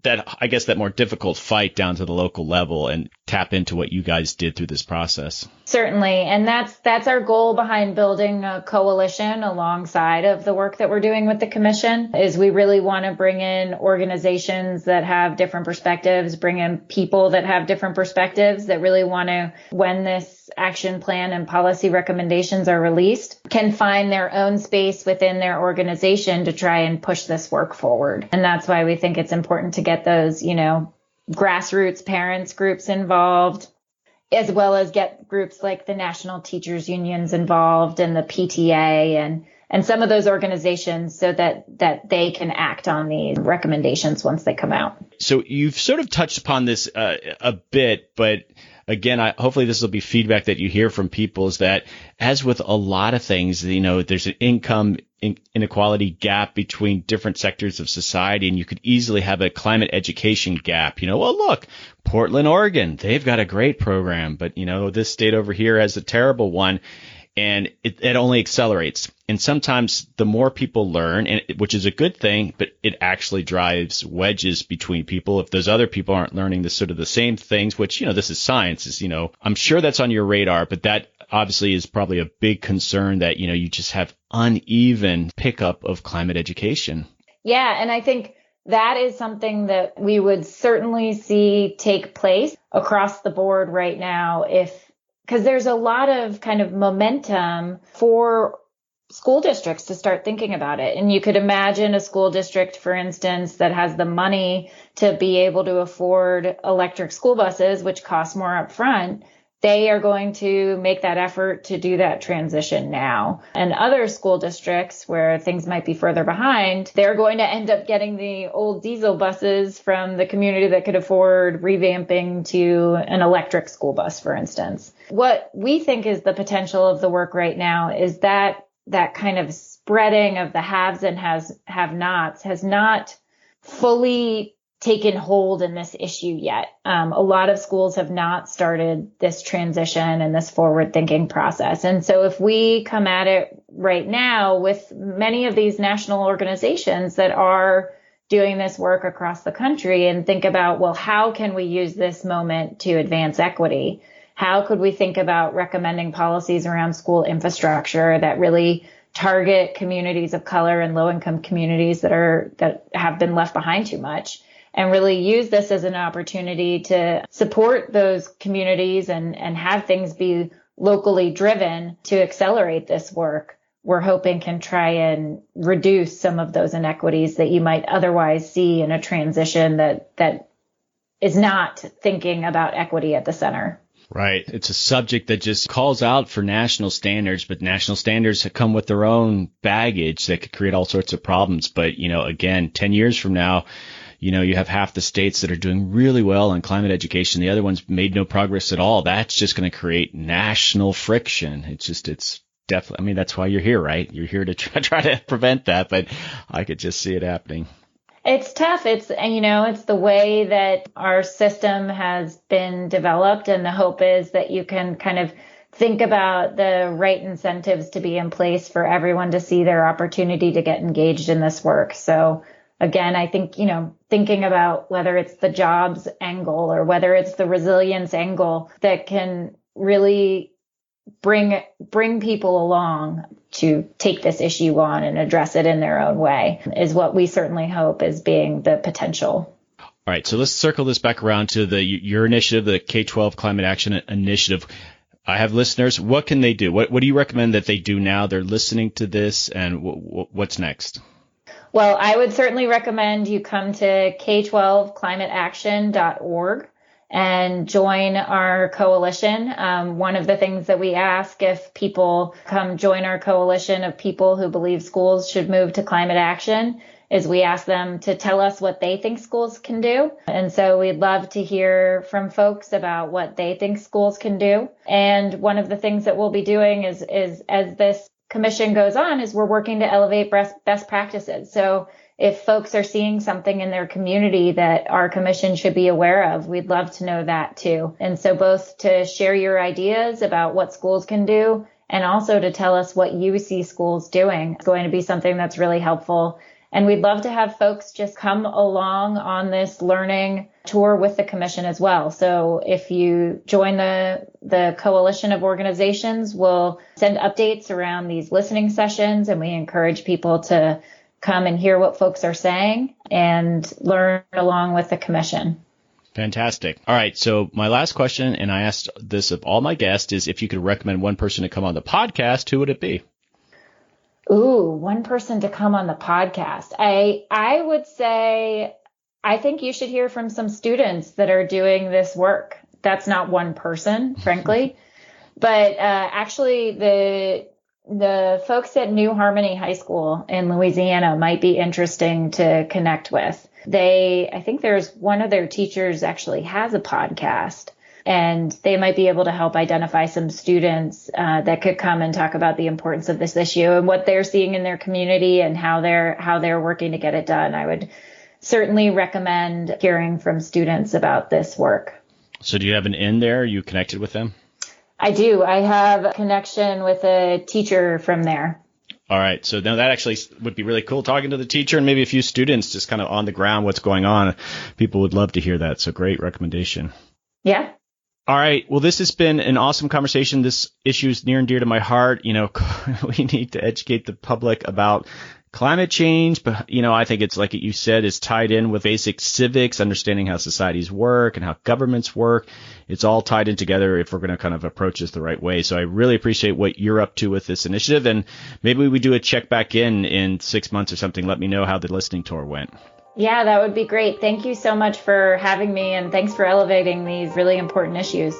that more difficult fight down to the local level and tap into what you guys did through this process. Certainly. And that's our goal behind building a coalition alongside of the work that we're doing with the commission, is we really want to bring in organizations that have different perspectives, bring in people that have different perspectives that really want to, when this action plan and policy recommendations are released, can find their own space within their organization to try and push this work forward. And that's why we think it's important to get those, grassroots parents groups involved, as well as get groups like the National Teachers Unions involved and the PTA and some of those organizations, so that they can act on these recommendations once they come out. So you've sort of touched upon this a bit, but again, hopefully this will be feedback that you hear from people, is that as with a lot of things, there's an income inequality gap between different sectors of society, and you could easily have a climate education gap. Well, look, Portland, Oregon, they've got a great program, but this state over here has a terrible one. And it only accelerates. And sometimes the more people learn, which is a good thing, but it actually drives wedges between people if those other people aren't learning the same things, which, this is science. I'm sure that's on your radar, but that obviously is probably a big concern, that, you just have uneven pickup of climate education. Yeah. And I think that is something that we would certainly see take place across the board right now, because there's a lot of kind of momentum for school districts to start thinking about it. And you could imagine a school district, for instance, that has the money to be able to afford electric school buses, which cost more upfront. They are going to make that effort to do that transition now. And other school districts where things might be further behind, they're going to end up getting the old diesel buses from the community that could afford revamping to an electric school bus, for instance. What we think is the potential of the work right now is that kind of spreading of the haves and have-nots has not fully taken hold in this issue yet. A lot of schools have not started this transition and this forward-thinking process. And so if we come at it right now with many of these national organizations that are doing this work across the country and think about, well, how can we use this moment to advance equity? how could we think about recommending policies around school infrastructure that really target communities of color and low-income communities that have been left behind too much, and really use this as an opportunity to support those communities and have things be locally driven to accelerate this work. We're hoping can try and reduce some of those inequities that you might otherwise see in a transition that is not thinking about equity at the center. Right. It's a subject that just calls out for national standards, but national standards come with their own baggage that could create all sorts of problems. But, again, 10 years from now, you have half the states that are doing really well on climate education. The other ones made no progress at all. That's just going to create national friction. It's definitely, that's why you're here, right? You're here to try to prevent that, but I could just see it happening. It's tough. It's the way that our system has been developed. And the hope is that you can kind of think about the right incentives to be in place for everyone to see their opportunity to get engaged in this work. So again, I think, thinking about whether it's the jobs angle or whether it's the resilience angle that can really bring people along to take this issue on and address it in their own way is what we certainly hope is being the potential. All right. So let's circle this back around to your initiative, the K-12 Climate Action Initiative. I have listeners. What can they do? What do you recommend that they do now? They're listening to this, and what's next? Well, I would certainly recommend you come to K12-ClimateAction.org and join our coalition. One of the things that we ask if people come join our coalition of people who believe schools should move to climate action is we ask them to tell us what they think schools can do. And so we'd love to hear from folks about what they think schools can do. And one of the things that we'll be doing is as this commission goes on is we're working to elevate best practices. So if folks are seeing something in their community that our commission should be aware of, we'd love to know that too. And so both to share your ideas about what schools can do and also to tell us what you see schools doing is going to be something that's really helpful. And we'd love to have folks just come along on this learning tour with the commission as well. So if you join the coalition of organizations, we'll send updates around these listening sessions, and we encourage people to come and hear what folks are saying and learn along with the commission. Fantastic. All right. So my last question, and I asked this of all my guests, is if you could recommend one person to come on the podcast, who would it be? Ooh, one person to come on the podcast. I would say, I think you should hear from some students that are doing this work. That's not one person, frankly, but actually the folks at New Harmony High School in Louisiana might be interesting to connect with. I think there's one of their teachers actually has a podcast, and they might be able to help identify some students that could come and talk about the importance of this issue and what they're seeing in their community and how they're working to get it done. I would certainly recommend hearing from students about this work. So do you have an in there? Are you connected with them? I do. I have a connection with a teacher from there. All right. So now that actually would be really cool, talking to the teacher and maybe a few students just kind of on the ground, what's going on. People would love to hear that. So great recommendation. Yeah. All right. Well, this has been an awesome conversation. This issue is near and dear to my heart. We need to educate the public about climate change, but, I think it's like you said, is tied in with basic civics, understanding how societies work and how governments work. It's all tied in together if we're going to kind of approach this the right way. So I really appreciate what you're up to with this initiative. And maybe we do a check back in 6 months or something. Let me know how the listening tour went. Yeah, that would be great. Thank you so much for having me, and thanks for elevating these really important issues.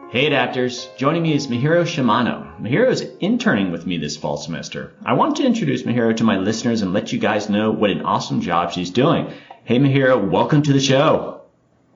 Hey Adapters, joining me is Mihiro Shimano. Mihiro is interning with me this fall semester. I want to introduce Mihiro to my listeners and let you guys know what an awesome job she's doing. Hey Mihiro, welcome to the show.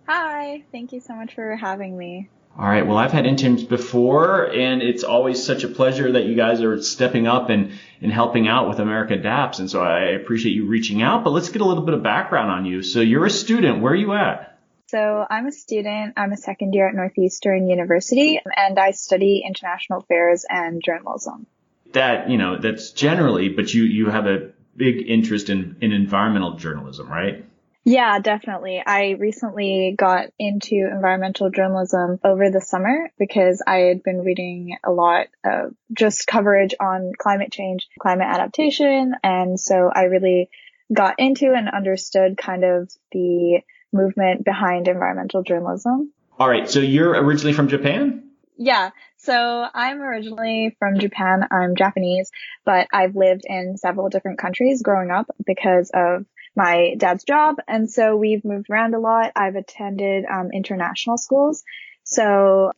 Hi, thank you so much for having me. All right, well, I've had interns before, and it's always such a pleasure that you guys are stepping up and helping out with America Adapts, and so I appreciate you reaching out. But let's get a little bit of background on you. So you're a student. Where are you at? So I'm a student. I'm a second year at Northeastern University, and I study international affairs and journalism. That's generally, but you have a big interest in environmental journalism, right? Yeah, definitely. I recently got into environmental journalism over the summer because I had been reading a lot of just coverage on climate change, climate adaptation. And so I really got into and understood kind of the movement behind environmental journalism. All right. So you're originally from Japan? Yeah, so I'm originally from Japan. I'm Japanese, but I've lived in several different countries growing up because of my dad's job. And so we've moved around a lot. I've attended international schools. So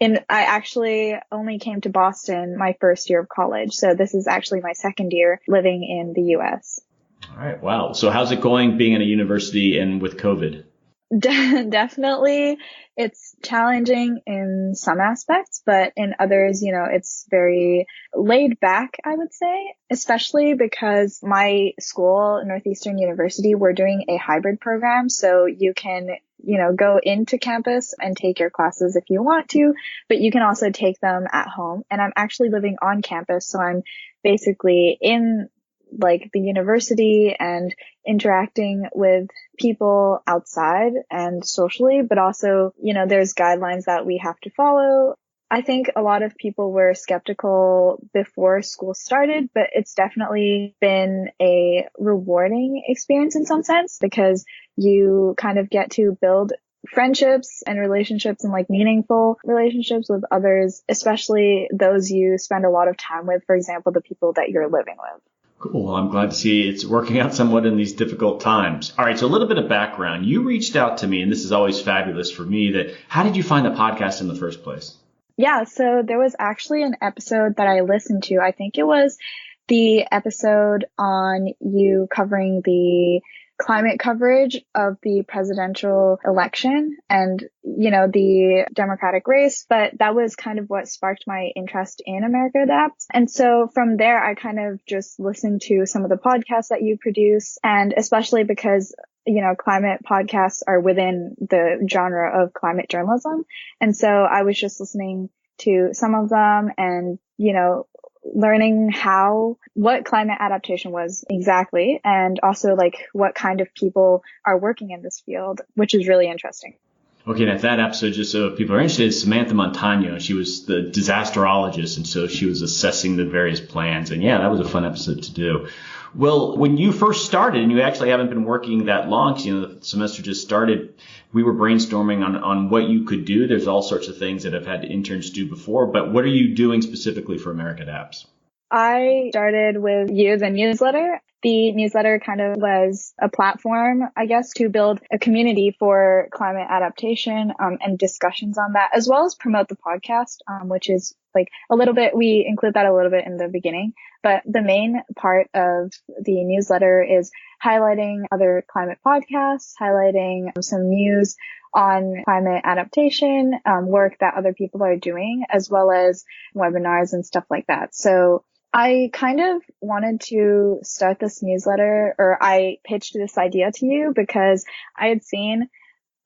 I actually only came to Boston my first year of college. So this is actually my second year living in the US. All right. Wow. So how's it going being in a university and with COVID? Definitely, it's challenging in some aspects, but in others, it's very laid back, I would say, especially because my school, Northeastern University, we're doing a hybrid program. So you can, go into campus and take your classes if you want to, but you can also take them at home. And I'm actually living on campus. So I'm basically in like the university and interacting with people outside and socially, but also, there's guidelines that we have to follow. I think a lot of people were skeptical before school started, but it's definitely been a rewarding experience in some sense because you kind of get to build friendships and relationships and like meaningful relationships with others, especially those you spend a lot of time with, for example, the people that you're living with. Cool. Well, I'm glad to see it's working out somewhat in these difficult times. All right. So a little bit of background. You reached out to me, and this is always fabulous for me, that how did you find the podcast in the first place? Yeah. So there was actually an episode that I listened to. I think it was the episode on you covering the climate coverage of the presidential election and, the Democratic race. But that was kind of what sparked my interest in America Adapts. And so from there, I kind of just listened to some of the podcasts that you produce. And especially because, climate podcasts are within the genre of climate journalism. And so I was just listening to some of them and, learning what climate adaptation was exactly, and also like what kind of people are working in this field, which is really interesting. Okay, now that episode, just so people are interested, is Samantha Montano. She was the disasterologist, and so she was assessing the various plans. And yeah, that was a fun episode to do. Well, when you first started, and you actually haven't been working that long, because the semester just started, we were brainstorming on what you could do. There's all sorts of things that I've had interns do before, but what are you doing specifically for America Adapts? I started with the newsletter. The newsletter kind of was a platform, I guess, to build a community for climate adaptation and discussions on that, as well as promote the podcast, which is like a little bit, we include that a little bit in the beginning. But the main part of the newsletter is highlighting other climate podcasts, highlighting some news on climate adaptation, work that other people are doing, as well as webinars and stuff like that. So I kind of wanted to start this newsletter, or I pitched this idea to you because I had seen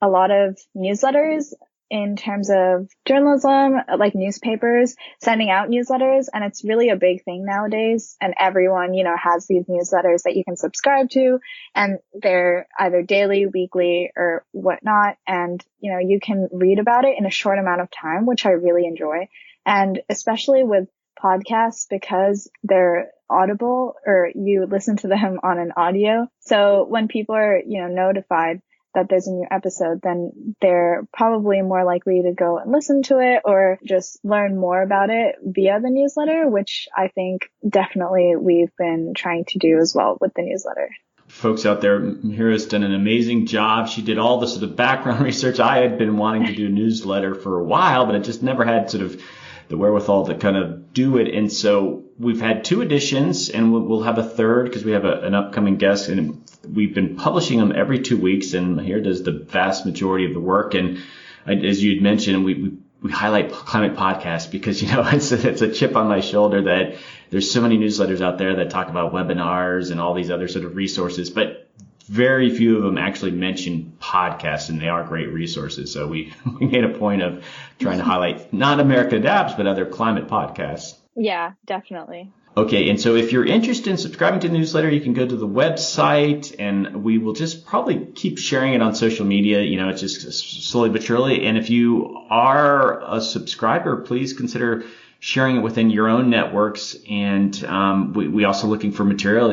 a lot of newsletters in terms of journalism, like newspapers sending out newsletters. And it's really a big thing nowadays. And everyone, has these newsletters that you can subscribe to, and they're either daily, weekly, or whatnot. And, you can read about it in a short amount of time, which I really enjoy. And especially with podcasts, because they're audible, or you listen to them on an audio. So when people are, notified that there's a new episode, then they're probably more likely to go and listen to it or just learn more about it via the newsletter, which I think definitely we've been trying to do as well with the newsletter. Folks out there, Mihiros done an amazing job. She did all the sort of background research. I had been wanting to do a newsletter for a while, but I just never had sort of the wherewithal to kind of do it. And so we've had 2 editions, and we'll have a third because we have an upcoming guest, and we've been publishing them every 2 weeks. And here does the vast majority of the work. And as you'd mentioned, we highlight climate podcasts because, it's a chip on my shoulder that there's so many newsletters out there that talk about webinars and all these other sort of resources, but very few of them actually mention podcasts, and they are great resources. So we made a point of trying to highlight not America Adapts, but other climate podcasts. Yeah, definitely. Okay, and so if you're interested in subscribing to the newsletter, you can go to the website, and we will just probably keep sharing it on social media. It's just slowly but surely. And if you are a subscriber, please consider sharing it within your own networks. And we also looking for material.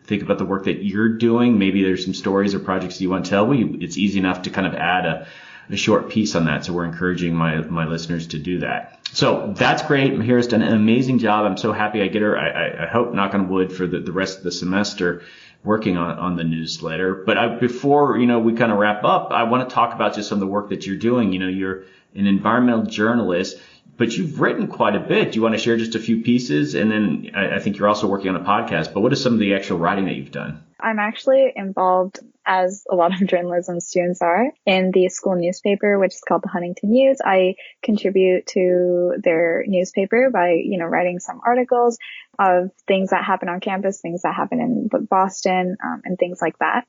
Think about the work that you're doing. Maybe there's some stories or projects you want to tell. It's easy enough to kind of add a short piece on that. So we're encouraging my listeners to do that. So that's great. Mihiro's done an amazing job. I'm so happy I get her. I hope, knock on wood, for the rest of the semester working on the newsletter. But before, we kind of wrap up, I want to talk about just some of the work that you're doing. You're an environmental journalist, but you've written quite a bit. Do you want to share just a few pieces? And then I think you're also working on a podcast, but what is some of the actual writing that you've done? I'm actually involved, as a lot of journalism students are, in the school newspaper, which is called the Huntington News. I contribute to their newspaper by, writing some articles of things that happen on campus, things that happen in Boston, and things like that.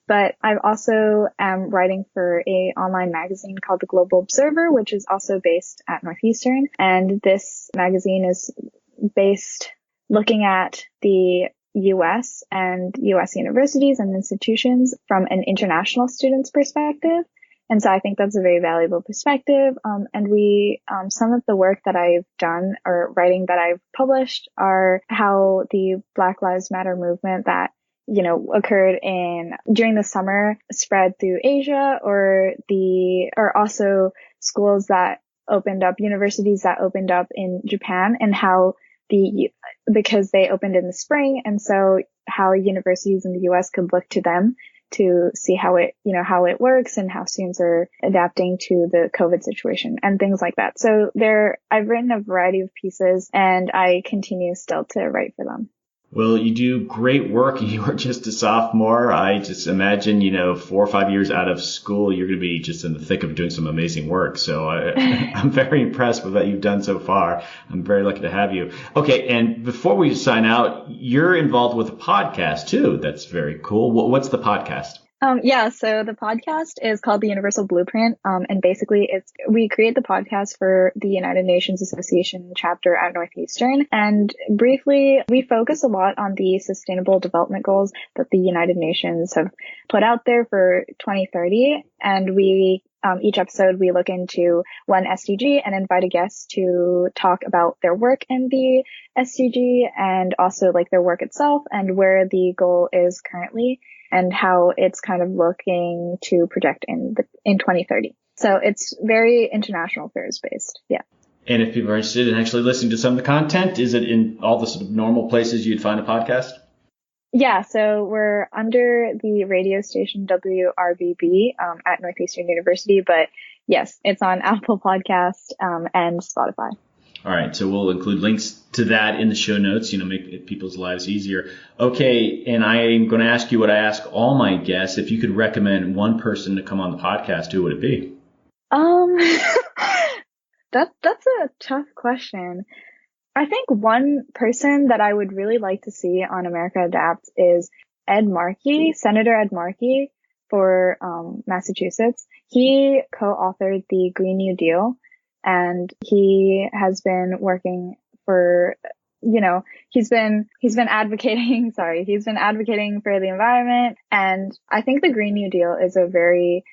But I also am writing for a online magazine called the Global Observer, which is also based at Northeastern. And this magazine is based looking at the U.S. and U.S. universities and institutions from an international student's perspective. And so I think that's a very valuable perspective. And some of the work that I've done or writing that I've published are how the Black Lives Matter movement that, occurred during the summer spread through Asia, or also schools that opened up, universities that opened up in Japan, and how because they opened in the spring, and so how universities in the U.S. could look to them to see how it works and how students are adapting to the COVID situation and things like that. So I've written a variety of pieces, and I continue still to write for them. Well, you do great work. You are just a sophomore. I just imagine, 4 or 5 years out of school, you're going to be just in the thick of doing some amazing work. So I'm very impressed with what you've done so far. I'm very lucky to have you. Okay. And before we sign out, you're involved with a podcast too. That's very cool. What's the podcast? So the podcast is called the Universal Blueprint. And basically we create the podcast for the United Nations Association chapter at Northeastern. And briefly, we focus a lot on the sustainable development goals that the United Nations have put out there for 2030. And each episode, we look into one SDG and invite a guest to talk about their work in the SDG and also their work itself and where the goal is currently, and how it's kind of looking to project in 2030. So it's very international affairs based. Yeah. And if people are interested in actually listening to some of the content, is it in all the sort of normal places you'd find a podcast? Yeah. So we're under the radio station WRBB at Northeastern University. But yes, it's on Apple Podcast and Spotify. All right. So we'll include links to that in the show notes, make people's lives easier. Okay. And I'm going to ask you what I ask all my guests. If you could recommend one person to come on the podcast, who would it be? That's a tough question. I think one person that I would really like to see on America Adapts is Ed Markey, Senator Ed Markey for Massachusetts. He co-authored the Green New Deal. And he has been working for, he's been advocating for the environment. And I think the Green New Deal is a very,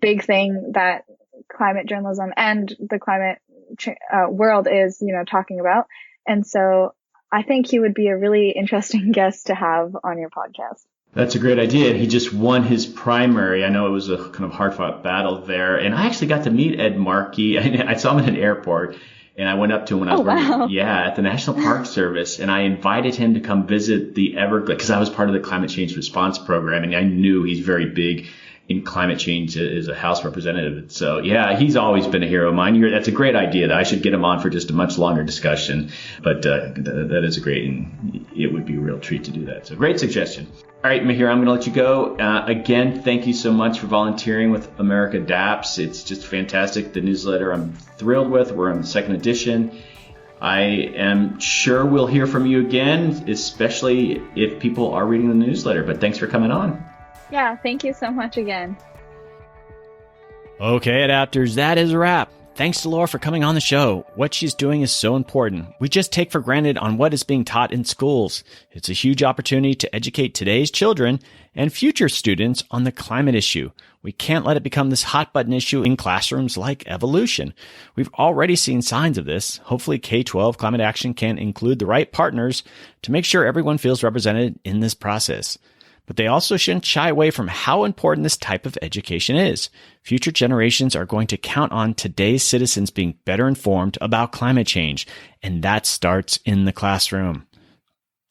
big thing that climate journalism and the climate world is, talking about. And so I think he would be a really interesting guest to have on your podcast. That's a great idea. He just won his primary. I know it was a kind of hard-fought battle there. And I actually got to meet Ed Markey. I saw him at an airport, and I went up to him when I was working, at the National Park Service, and I invited him to come visit the Everglades, because I was part of the climate change response program, and I knew he's very big in climate change as a House representative. So, he's always been a hero of mine. That's a great idea. I should get him on for just a much longer discussion. But that is and it would be a real treat to do that. So, great suggestion. All right, Mihiro, I'm going to let you go. Again, thank you so much for volunteering with America Adapts. It's just fantastic. The newsletter I'm thrilled with. We're on the second edition. I am sure we'll hear from you again, especially if people are reading the newsletter. But thanks for coming on. Yeah, thank you so much again. Okay, Adapters, that is a wrap. Thanks to Laura for coming on the show. What she's doing is so important. We just take for granted on what is being taught in schools. It's a huge opportunity to educate today's children and future students on the climate issue. We can't let it become this hot button issue in classrooms like evolution. We've already seen signs of this. Hopefully K12 Climate Action can include the right partners to make sure everyone feels represented in this process. But they also shouldn't shy away from how important this type of education is. Future generations are going to count on today's citizens being better informed about climate change, and that starts in the classroom.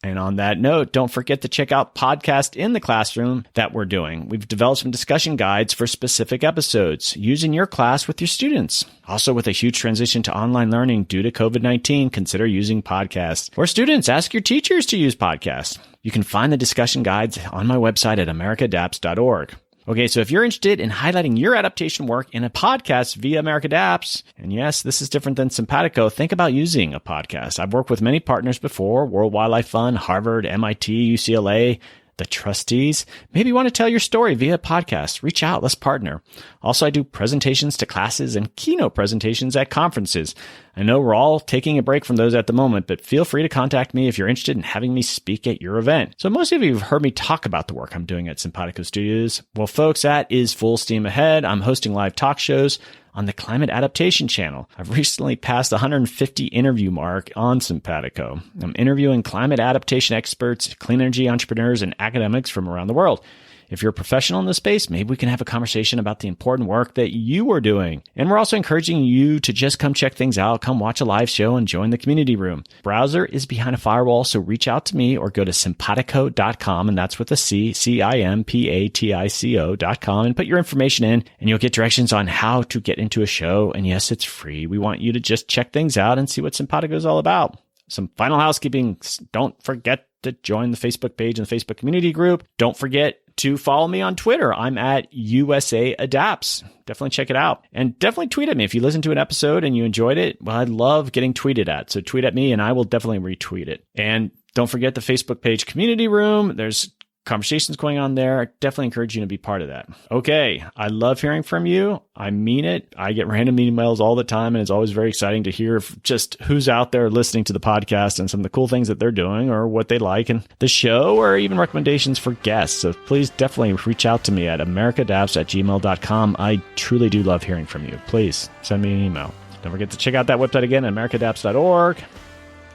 And on that note, don't forget to check out Podcast in the Classroom that we're doing. We've developed some discussion guides for specific episodes used in your class with your students. Also, with a huge transition to online learning due to COVID-19, consider using podcasts. Or students, ask your teachers to use podcasts. You can find the discussion guides on my website at americaadapts.org. Okay, so if you're interested in highlighting your adaptation work in a podcast via America Adapts, and yes, this is different than Cimpatico, think about using a podcast. I've worked with many partners before, World Wildlife Fund, Harvard, MIT, UCLA, the trustees. Maybe you want to tell your story via podcast. Reach out. Let's partner. Also, I do presentations to classes and keynote presentations at conferences. I know we're all taking a break from those at the moment, but feel free to contact me if you're interested in having me speak at your event. So most of you have heard me talk about the work I'm doing at Cimpatico Studios. Well, folks, that is full steam ahead. I'm hosting live talk shows on the Climate Adaptation channel. I've recently passed the 150 interview mark on Cimpatico. I'm interviewing climate adaptation experts, clean energy entrepreneurs, and academics from around the world. If you're a professional in the space, maybe we can have a conversation about the important work that you are doing. And we're also encouraging you to just come check things out, come watch a live show, and join the community room. Browser is behind a firewall, so reach out to me or go to Cimpatico.com, and that's with a C, Cimpatico.com, and put your information in, and you'll get directions on how to get into a show. And yes, it's free. We want you to just check things out and see what Cimpatico is all about. Some final housekeeping. Don't forget to join the Facebook page and the Facebook community group. Don't forget to follow me on Twitter. I'm at USA Adapts. Definitely check it out. And definitely tweet at me. If you listen to an episode and you enjoyed it, well, I love getting tweeted at. So tweet at me and I will definitely retweet it. And don't forget the Facebook page community room. There's conversations going on there. I definitely encourage you to be part of that. Okay. I love hearing from you. I mean it. I get random emails all the time, and it's always very exciting to hear just who's out there listening to the podcast and some of the cool things that they're doing or what they like in the show, or even recommendations for guests. So please definitely reach out to me at americaadapts@gmail.com. I truly do love hearing from you. Please send me an email. Don't forget to check out that website again at americaadapts.org.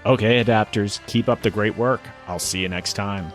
Okay, adapters, keep up the great work. I'll see you next time.